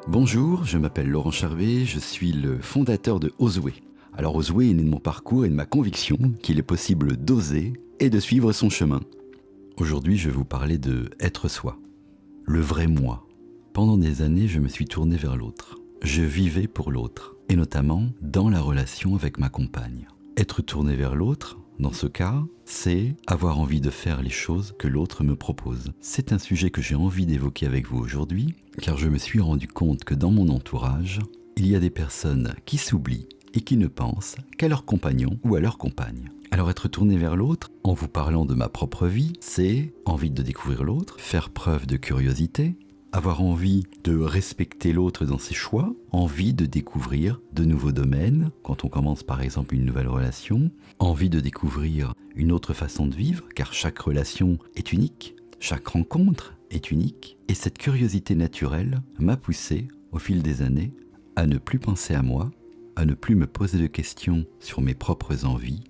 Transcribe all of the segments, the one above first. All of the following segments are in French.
Bonjour, je m'appelle Laurent Charvet, je suis le fondateur de Osway. Alors Osway est né de mon parcours et de ma conviction qu'il est possible d'oser et de suivre son chemin. Aujourd'hui, je vais vous parler de être soi, le vrai moi. Pendant des années, je me suis tourné vers l'autre. Je vivais pour l'autre, et notamment dans la relation avec ma compagne. Être tourné vers l'autre, dans ce cas, c'est avoir envie de faire les choses que l'autre me propose. C'est un sujet que j'ai envie d'évoquer avec vous aujourd'hui, car je me suis rendu compte que dans mon entourage, il y a des personnes qui s'oublient et qui ne pensent qu'à leur compagnon ou à leur compagne. Alors être tourné vers l'autre, en vous parlant de ma propre vie, c'est envie de découvrir l'autre, faire preuve de curiosité, avoir envie de respecter l'autre dans ses choix, envie de découvrir de nouveaux domaines, quand on commence par exemple une nouvelle relation, envie de découvrir une autre façon de vivre, car chaque relation est unique, chaque rencontre est unique, et cette curiosité naturelle m'a poussé, au fil des années, à ne plus penser à moi, à ne plus me poser de questions sur mes propres envies,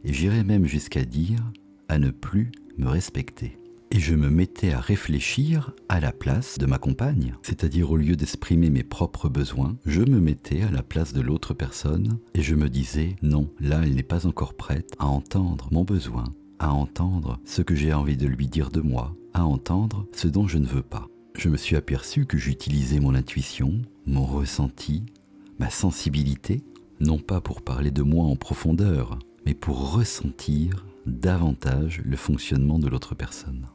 et j'irais même jusqu'à dire à ne plus me respecter. Et je me mettais à réfléchir à la place de ma compagne. C'est-à-dire au lieu d'exprimer mes propres besoins, je me mettais à la place de l'autre personne et je me disais non, là elle n'est pas encore prête à entendre mon besoin, à entendre ce que j'ai envie de lui dire de moi, à entendre ce dont je ne veux pas. Je me suis aperçu que j'utilisais mon intuition, mon ressenti, ma sensibilité, non pas pour parler de moi en profondeur, mais pour ressentir davantage le fonctionnement de l'autre personne.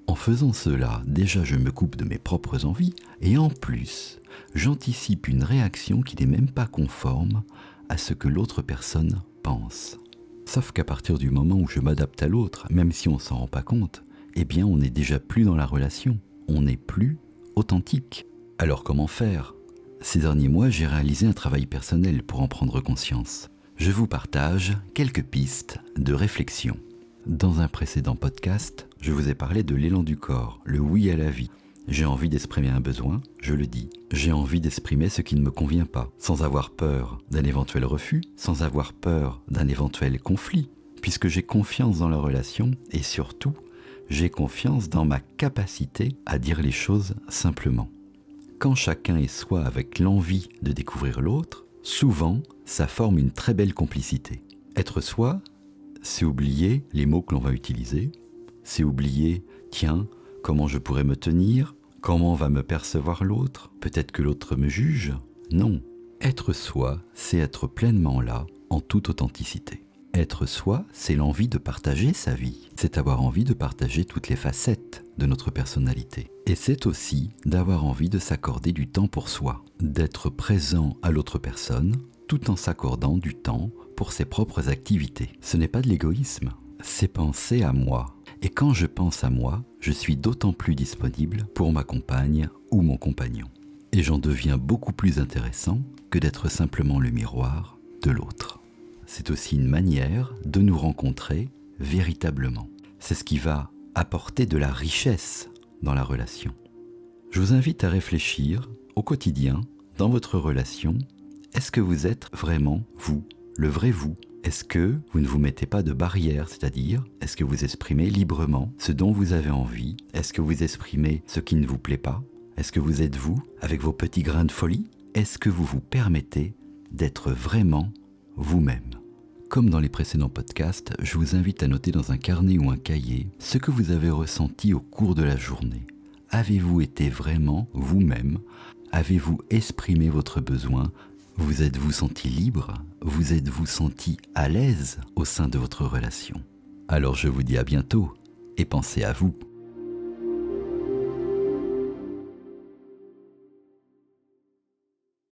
En faisant cela, déjà je me coupe de mes propres envies et en plus, j'anticipe une réaction qui n'est même pas conforme à ce que l'autre personne pense. Sauf qu'à partir du moment où je m'adapte à l'autre, même si on s'en rend pas compte, eh bien on n'est déjà plus dans la relation, on n'est plus authentique. Alors comment faire ? Ces derniers mois, j'ai réalisé un travail personnel pour en prendre conscience. Je vous partage quelques pistes de réflexion. Dans un précédent podcast, je vous ai parlé de l'élan du corps, le oui à la vie. J'ai envie d'exprimer un besoin, je le dis. J'ai envie d'exprimer ce qui ne me convient pas, sans avoir peur d'un éventuel refus, sans avoir peur d'un éventuel conflit, puisque j'ai confiance dans la relation et surtout, j'ai confiance dans ma capacité à dire les choses simplement. Quand chacun est soi avec l'envie de découvrir l'autre, souvent, ça forme une très belle complicité. Être soi, c'est oublier les mots que l'on va utiliser, c'est oublier, tiens, comment je pourrais me tenir, comment va me percevoir l'autre, peut-être que l'autre me juge. Non, être soi, c'est être pleinement là, en toute authenticité. Être soi, c'est l'envie de partager sa vie, c'est avoir envie de partager toutes les facettes de notre personnalité. Et c'est aussi d'avoir envie de s'accorder du temps pour soi, d'être présent à l'autre personne, tout en s'accordant du temps pour ses propres activités. Ce n'est pas de l'égoïsme, c'est penser à moi. Et quand je pense à moi, je suis d'autant plus disponible pour ma compagne ou mon compagnon. Et j'en deviens beaucoup plus intéressant que d'être simplement le miroir de l'autre. C'est aussi une manière de nous rencontrer véritablement. C'est ce qui va apporter de la richesse dans la relation. Je vous invite à réfléchir au quotidien, dans votre relation. Est-ce que vous êtes vraiment vous, le vrai vous ? Est-ce que vous ne vous mettez pas de barrière, c'est-à-dire, est-ce que vous exprimez librement ce dont vous avez envie ? Est-ce que vous exprimez ce qui ne vous plaît pas ? Est-ce que vous êtes vous, avec vos petits grains de folie ? Est-ce que vous vous permettez d'être vraiment vous-même ? Comme dans les précédents podcasts, je vous invite à noter dans un carnet ou un cahier ce que vous avez ressenti au cours de la journée. Avez-vous été vraiment vous-même ? Avez-vous exprimé votre besoin ? Vous êtes-vous senti libre ? Vous êtes-vous senti à l'aise au sein de votre relation ? Alors je vous dis à bientôt et pensez à vous.